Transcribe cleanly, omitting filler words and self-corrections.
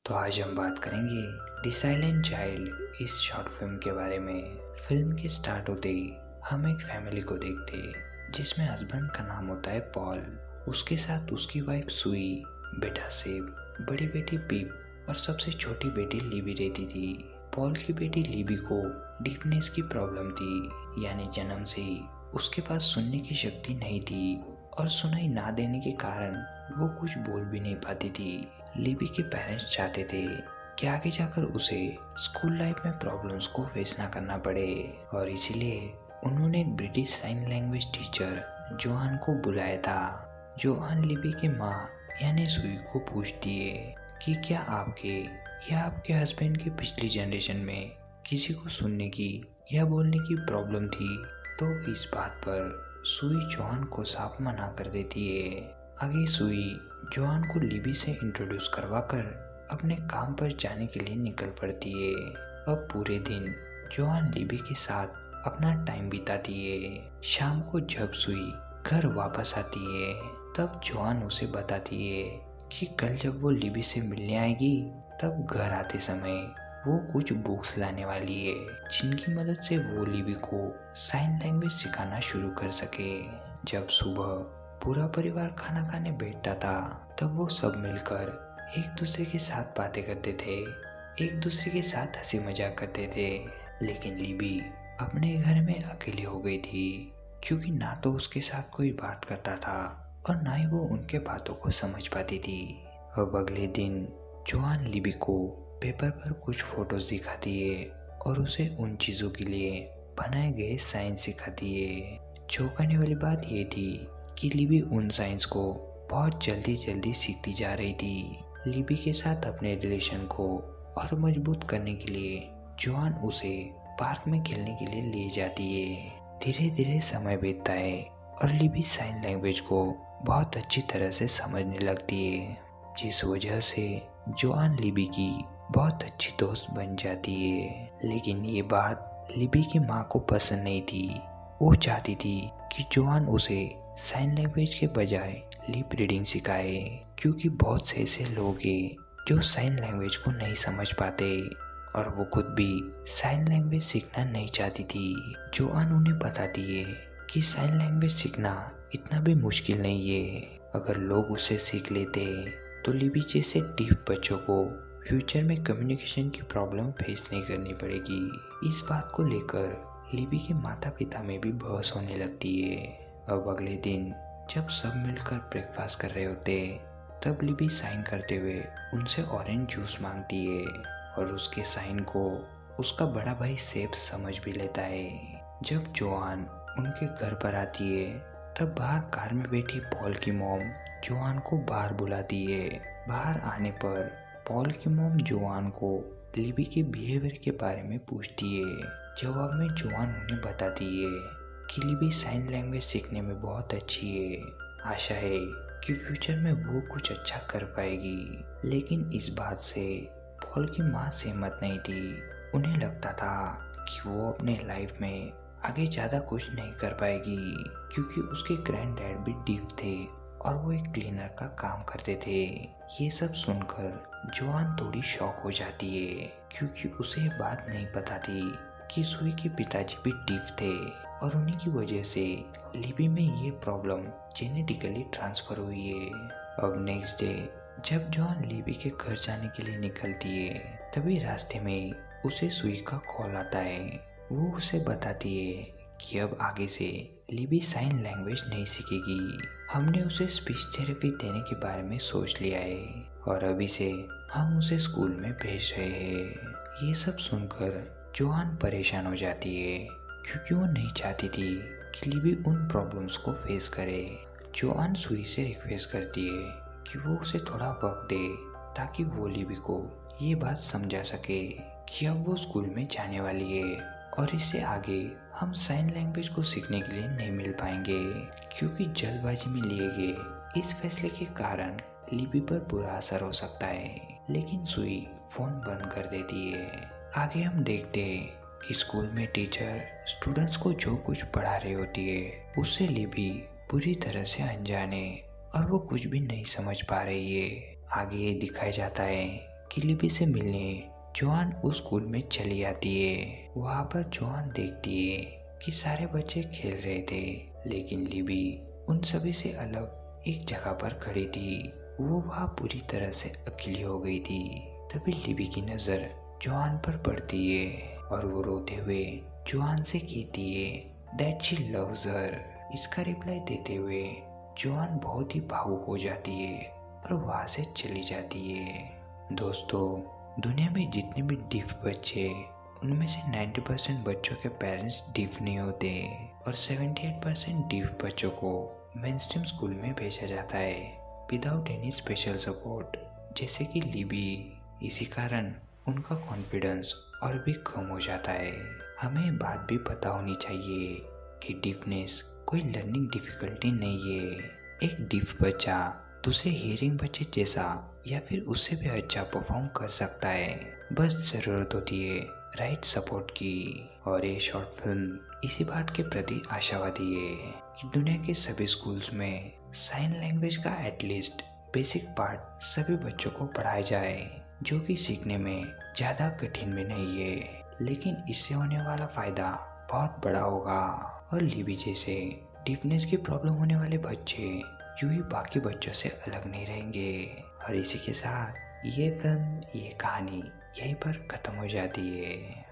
तो आज हम बात करेंगे द साइलेंट चाइल्ड इस शॉर्ट फिल्म के बारे में। फिल्म के स्टार्ट होते ही हम एक फैमिली को देखते हैं जिसमें हस्बैंड का नाम होता है पॉल, उसके साथ उसकी वाइफ सुई, बेटा सेब, बड़ी बेटी पीप और सबसे छोटी बेटी लिबी रहती थी। पॉल की बेटी लिबी को डीफनेस की प्रॉब्लम थी, यानी जन्म से ही उसके पास सुनने की शक्ति नहीं थी और सुनाई ना देने के कारण वो कुछ बोल भी नहीं पाती थी। लिबी के पेरेंट्स चाहते थे कि आगे जाकर उसे स्कूल लाइफ में प्रॉब्लम्स को फेस ना करना पड़े और इसीलिए उन्होंने एक British sign language teacher Joanne को बुलाया था। जोआन लिबी के माँ यानी सुई को पूछती है कि क्या आपके या आपके हस्बैंड की पिछली जनरेशन में किसी को सुनने की या बोलने की प्रॉब्लम थी। तो इस बात पर सुई जोआन को साफ मना कर देती है। आगे सुई जोआन को लिबी से इंट्रोड्यूस करवाकर अपने काम पर जाने के लिए निकल पड़ती है। अब पूरे दिन जोआन लिबी के साथ अपना टाइम बिताती है। शाम को जब सुई घर वापस आती है तब जोआन उसे बताती है कि कल जब वो लिबी से मिलने आएगी तब घर आते समय वो कुछ बुक्स लाने वाली है जिनकी मदद से वो लिबी को साइन लैंग्वेज सिखाना शुरू कर सके। जब सुबह पूरा परिवार खाना खाने बैठता था तब वो सब मिलकर एक दूसरे के साथ बातें करते थे, एक दूसरे के साथ हंसी मजाक करते थे। लेकिन लिबी अपने घर में अकेली हो गई थी क्योंकि ना तो उसके साथ कोई बात करता था और ना ही वो उनके बातों को समझ पाती थी। अब अगले दिन जोआन लिबी को पेपर पर कुछ फोटोज दिखाती है और उसे उन चीज़ों के लिए बनाए गए साइंस सिखाती है। चौंकाने वाली बात यह थी कि लिबी उन साइंस को बहुत जल्दी सीखती जा रही थी। लिबी के साथ अपने रिलेशन को और मजबूत करने के लिए जोआन उसे पार्क में खेलने के लिए ले जाती है। धीरे धीरे समय बीतता है और लिबी साइन लैंग्वेज को बहुत अच्छी तरह से समझने लगती है, जिस वजह से जोआन लिबी की बहुत अच्छी दोस्त बन जाती है। लेकिन ये बात लिबी की माँ को पसंद नहीं थी। वो चाहती थी कि जोआन उसे साइन लैंग्वेज के बजाय लिप रीडिंग सिखाए क्योंकि बहुत से ऐसे लोग हैं जो साइन लैंग्वेज को नहीं समझ पाते और वो खुद भी साइन लैंग्वेज सीखना नहीं चाहती थी। जोआन उन्हें बताती है कि साइन लैंग्वेज सीखना इतना भी मुश्किल नहीं है। अगर लोग उसे सीख लेते तो लिबी जैसे डीफ बच्चों को फ्यूचर में कम्युनिकेशन की प्रॉब्लम फेस नहीं करनी पड़ेगी। इस बात को लेकर लिबी के माता पिता में भी बहस होने लगती है। अब अगले दिन जब सब मिलकर ब्रेकफास्ट कर रहे होते तब लिबी साइन करते हुए उनसे ऑरेंज जूस मांगती है और उसके साइन को उसका बड़ा भाई सेब समझ भी लेता है। जब जोआन उनके घर पर आती है तब बाहर कार में बैठी पॉल की मॉम जोआन को बाहर बुलाती है। बाहर आने पर पॉल की मॉम जोआन को लिबी के बिहेवियर के बारे में पूछती है। जवाब में जोआन उन्हें बताती है कि लिबी साइन लैंग्वेज सीखने में बहुत अच्छी है, आशा है कि फ्यूचर में वो कुछ अच्छा कर पाएगी। लेकिन इस बात से पॉल की माँ सहमत नहीं थी। उन्हें लगता था कि वो अपने लाइफ में आगे ज़्यादा कुछ नहीं कर पाएगी क्योंकि उसके ग्रैंड डैड भी डीफ थे और वो एक क्लीनर का काम करते थे। ये सब सुनकर जोआन थोड़ी शॉक हो जाती है क्योंकि उसे ये बात नहीं पता थी कि सुई के पिताजी भी डीफ थे और उन्हीं की वजह से लिबी में ये प्रॉब्लम जेनेटिकली ट्रांसफर हुई है। अब नेक्स्ट डे जब जोआन लिबी के घर जाने के लिए निकलती है तभी रास्ते में उसे सुई का कॉल आता है। वो उसे बताती है कि अब आगे से लिबी साइन लैंग्वेज नहीं सीखेगी। हमने उसे स्पीच थेरेपी देने के बारे में सोच लिया है और अभी से हम उसे स्कूल में भेज रहे हैं। ये सब सुनकर जोआन परेशान हो जाती है क्योंकि वो नहीं चाहती थी कि लिबी उन प्रॉब्लम्स को फेस करे। जोआन सुई से रिक्वेस्ट करती है कि वो उसे थोड़ा वक्त दे ताकि वो लिबी को ये बात समझा सके कि अब वो स्कूल में जाने वाली है और इससे आगे हम साइन लैंग्वेज को सीखने के लिए नहीं मिल पाएंगे क्योंकि जल्दबाजी में लिए गए इस फैसले के कारण लिबी पर बुरा असर हो सकता है। लेकिन सुई फोन बंद कर देती है। आगे हम देखते हैं कि स्कूल में टीचर स्टूडेंट्स को जो कुछ पढ़ा रही होती है उससे लिबी पूरी तरह से अनजान है और वो कुछ भी नहीं समझ पा रही है। आगे ये दिखाया जाता है कि लिबी से मिलने जोआन उस स्कूल में चली आती है। वहाँ पर जोआन देखती है कि सारे बच्चे खेल रहे थे, लेकिन लिबी उन सभी से अलग एक जगह पर खड़ी थी। वो वहाँ पूरी तरह से अकेली हो गई थी। तभी लिबी की नज़र जोआन पर पड़ती है और वो रोते हुए जोआन से कहती है दैट शी लव्स हर। इसका रिप्लाई देते हुए जोआन बहुत ही भावुक हो जाती है और वहाँ से चली जाती है। दोस्तों, दुनिया में जितने भी डीफ बच्चे उनमें से 90% बच्चों के पेरेंट्स डीफ नहीं होते और 78% डीफ बच्चों को मेनस्ट्रीम स्कूल में भेजा जाता है विदाउट एनी स्पेशल सपोर्ट, जैसे कि लिबी। इसी कारण उनका कॉन्फिडेंस और भी कम हो जाता है। हमें बात भी पता होनी चाहिए कि डीफनेस कोई लर्निंग डिफिकल्टी नहीं है। एक डीफ बच्चा दूसरे हियरिंग बच्चे जैसा या फिर उससे भी अच्छा परफॉर्म कर सकता है, बस ज़रूरत होती है राइट सपोर्ट की। और ये शॉर्ट फिल्म इसी बात के प्रति आशावादी है कि दुनिया के सभी स्कूल्स में साइन लैंग्वेज का एटलीस्ट बेसिक पार्ट सभी बच्चों को पढ़ाया जाए, जो कि सीखने में ज़्यादा कठिन भी नहीं है, लेकिन इससे होने वाला फ़ायदा बहुत बड़ा होगा और लिबी जैसे डीपनेस की प्रॉब्लम होने वाले बच्चे यूं ही बाकी बच्चों से अलग नहीं रहेंगे। और इसी के साथ ये फिल्म, ये कहानी यहीं पर ख़त्म हो जाती है।